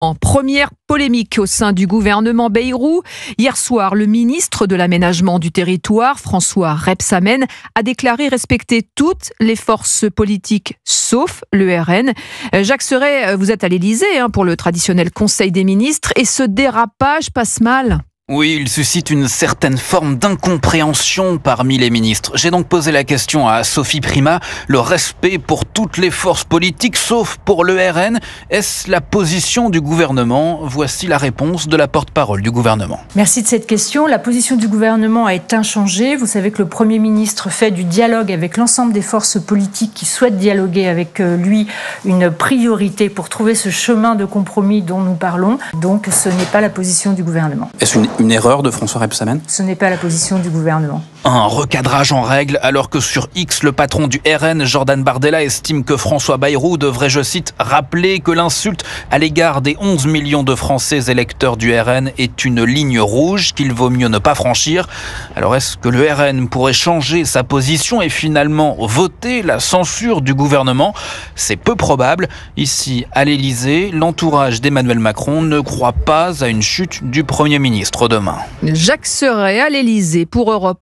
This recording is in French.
En première polémique au sein du gouvernement Bayrou, hier soir, le ministre de l'Aménagement du Territoire, François Rebsamen, a déclaré respecter toutes les forces politiques sauf le RN. Jacques Serret, vous êtes à l'Élysée pour le traditionnel Conseil des ministres et ce dérapage passe mal. Oui, il suscite une certaine forme d'incompréhension parmi les ministres. J'ai donc posé la question à Sophie Primas. Le respect pour toutes les forces politiques, sauf pour le RN, est-ce la position du gouvernement? Voici la réponse de la porte-parole du gouvernement. Merci de cette question. La position du gouvernement est inchangée. Vous savez que le Premier ministre fait du dialogue avec l'ensemble des forces politiques qui souhaitent dialoguer avec lui une priorité pour trouver ce chemin de compromis dont nous parlons. Donc ce n'est pas la position du gouvernement. Est-ce une erreur de François Rebsamen? Ce n'est pas la position du gouvernement. Un recadrage en règle, alors que sur X, le patron du RN, Jordan Bardella, estime que François Bayrou devrait, je cite, rappeler que l'insulte à l'égard des 11 millions de Français électeurs du RN est une ligne rouge qu'il vaut mieux ne pas franchir. Alors est-ce que le RN pourrait changer sa position et finalement voter la censure du gouvernement? C'est peu probable. Ici, à l'Élysée, l'entourage d'Emmanuel Macron ne croit pas à une chute du Premier ministre demain. Jacques Serret à l'Élysée pour Europe